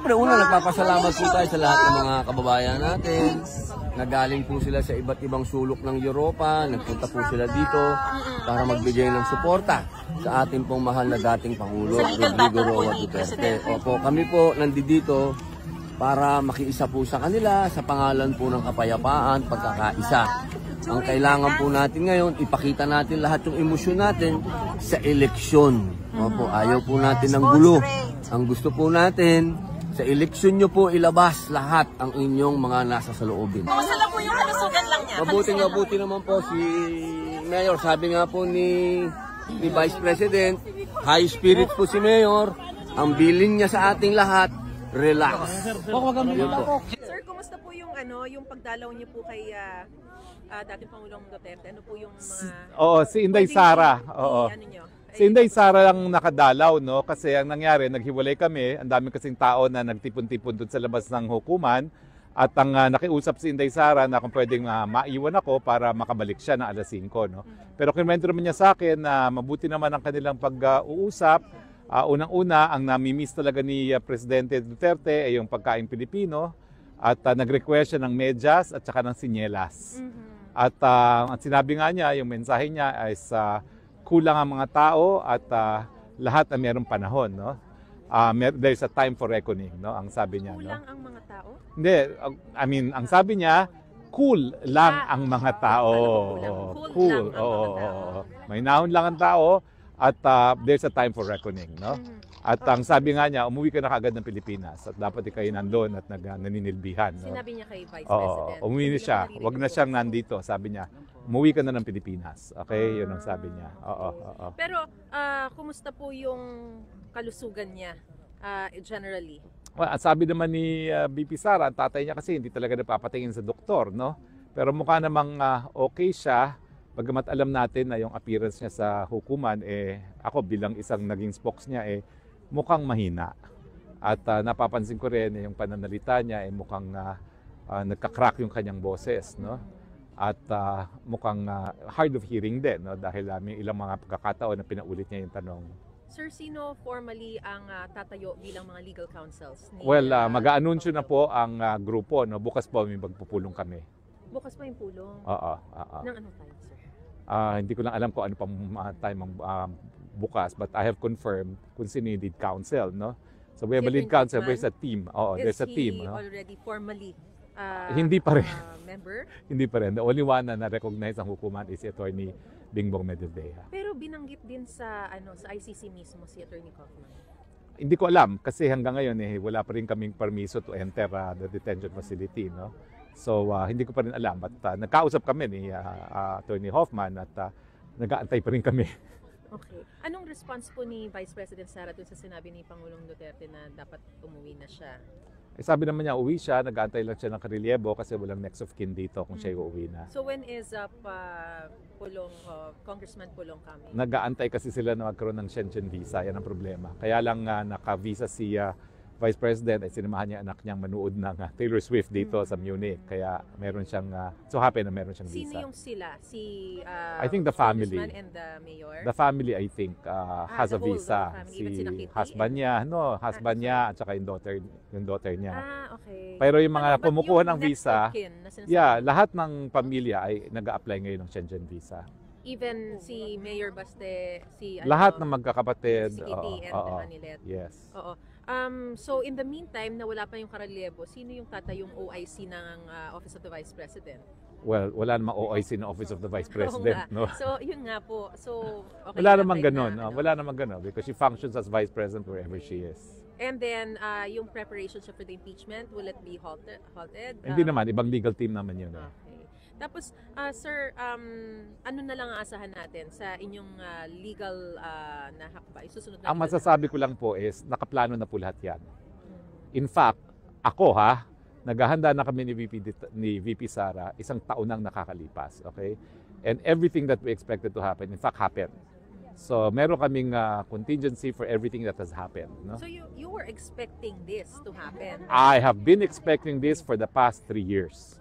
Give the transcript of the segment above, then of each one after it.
Siyempre, una, nagpapasalamat po tayo sa lahat ng mga kababayan natin. Nagaling po sila sa iba't ibang sulok ng Europa. Nagpunta po sila dito para magbigay ng suporta sa ating pong mahal na dating Pangulo, Rodrigo Roa Duterte. Opo, kami po nandito para makiisa po sa kanila sa pangalan po ng kapayapaan, pagkakaisa. Ang kailangan po natin ngayon, ipakita natin lahat yung emosyon natin sa eleksyon. Opo, ayaw po natin ng gulo. Ang gusto po natin, sa eleksyon nyo po ilabas lahat ang inyong mga nasa saloobin. Kamusta na po yung kalusugan lang niya? Mabuti naman po si Mayor. Sabi nga po ni Vice President, high spirit po si Mayor. Ang bilin niya sa ating lahat, relax. Sir, kumusta po yung yung pagdalaw niyo po kay dating Pangulong Duterte? Ano po yung mga si Inday Sara. Si Inday Sara lang nakadalaw, no? Kasi ang nangyari, naghiwalay kami. Ang dami kasing tao na nagtipon-tipon doon sa labas ng hukuman. At ang nakiusap si Inday Sara na kung pwedeng maiwan ako para makabalik siya na alas 5, no? Pero kinwento naman niya sa akin na mabuti naman ang kanilang pag-uusap. Unang-una, ang namimiss talaga ni Presidente Duterte ay yung pagkain Pilipino. At nag-request siya ng medyas at saka ng sinyelas. At ang sinabi nga niya, yung mensahe niya is kulang ang mga tao at lahat na mayroong panahon, no? There's a time for reckoning, no? Ang sabi niya, kulang no? ang mga tao? Hindi, ang sabi niya, cool lang ang mga tao. Cool. May nahon lang ang tao at there's a time for reckoning, no? At ang sabi nga niya, umuwi ka na kaagad ng Pilipinas at dapat kayo nandun at naninilbihan. No? Sinabi niya kay Vice President. Umuwi na siya. Huwag na siyang nandito. Sabi niya, umuwi ka na ng Pilipinas. Okay? Yun ang sabi niya. Pero, kumusta po yung kalusugan niya generally? Well, sabi naman ni BP Sara, ang tatay niya kasi hindi talaga napapatingin sa doktor, no? Pero mukha namang okay siya. Bagamat alam natin na yung appearance niya sa hukuman, ako bilang isang naging spokes niya, mukhang mahina. At napapansin ko rin yung pananalita niya, mukhang nagka-crack yung kanyang boses, no? At mukhang hard of hearing din, no? Dahil may ilang mga pagkakataon na pinaulit niya yung tanong. Sir, sino formally ang tatayo bilang mga legal counsels? Well, mag-aanunsyo na po ang grupo, no? Bukas po may magpupulong kami. Bukas pa yung pulong? Oo. Nang anong time, sir? Hindi ko lang alam kung ano pang time ang bukas, but I have confirmed kung sino yung lead counsel, no? So we have a lead counsel, there's a team. There's a team. Is he already formally hindi pa rin. Member? Hindi pa rin. The only one na na-recognize ang hukuman is si Attorney Bingbong Medaldea. Pero binanggit din sa sa ICC mismo si Attorney Kaufman. Hindi ko alam kasi hanggang ngayon wala pa rin kaming permiso to enter the detention facility, no? So hindi ko pa rin alam, but nagkausap kami ni Attorney Hoffman at nag-aantay pa rin kami. Okay. Anong response po ni Vice President Sara dun sa sinabi ni Pangulong Duterte na dapat umuwi na siya? Sabi naman niya, uwi siya, nag-aantay lang siya ng karelyebo kasi walang next of kin dito kung siya uuwi na. So when is Congressman Pulong coming? Nag-aantay kasi sila na magkaroon ng Schengen visa, yan ang problema. Kaya lang naka-visa si Vice President ay sinamahan niya anak niyang manood ng Taylor Swift dito sa Munich. Kaya meron siyang, so happy na meron siyang visa. Sino yung sila? Si I think the family. and the mayor? The family, I think, has a visa. Si husband niya, husband niya at saka yung daughter niya. Okay. Pero yung mga kumukuha ng visa, lahat ng pamilya ay nag-a-apply ngayon ng Schengen visa. Even si Mayor Baste, lahat ng magkakapatid. Si Kitty and Anilet. Yes. Oo. So in the meantime, na wala pa yung karelyebo, sino yung tatayong OIC ng Office of the Vice President? Well, wala namang OIC ng Office of the Vice President, no? So yun nga po. So okay, wala namang ganun, wala namang ganun because she functions as Vice President wherever she is. And then yung preparations for the impeachment, will it be halted? Hindi naman, ibang legal team naman yun. Okay. Tapos, sir, ano na lang ang asahan natin sa inyong legal na hakbay? Susunod na ang masasabi ko lang po is, nakaplano na po lahat yan. In fact, ako naghahanda na kami ni VP Sara, isang taon nang nakakalipas. Okay? And everything that we expected to happen, in fact, happened. So, meron kaming contingency for everything that has happened. No? So, you were expecting this to happen? I have been expecting this for the past 3 years.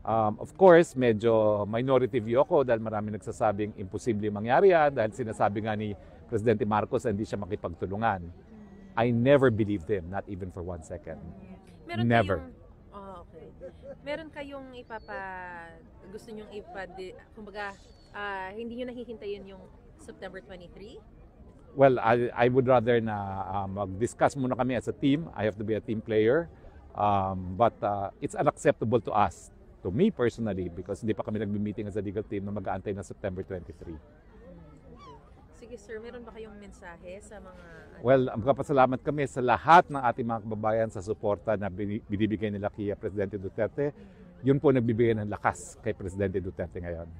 Of course, medyo minority view ako dahil marami nagsasabing imposible mangyari yan dahil sinasabi nga ni Presidente Marcos na hindi siya makipagtulungan. I never believed him, not even for 1 second. Meron Never. kayong, okay. Meron kayong gusto nyong kumbaga, hindi nyo nahihintayin yung September 23? Well, I would rather na mag-discuss muna kami as a team. I have to be a team player. But it's unacceptable to us, to me personally, because hindi pa kami nagbi-meeting as a legal team na mag-aantay ng September 23. Sige sir, meron ba kayong mensahe sa mga... Well, magpapasalamat kami sa lahat ng ating mga kababayan sa suporta na binibigay nila kay Presidente Duterte. Yun po nagbibigay ng lakas kay Presidente Duterte ngayon.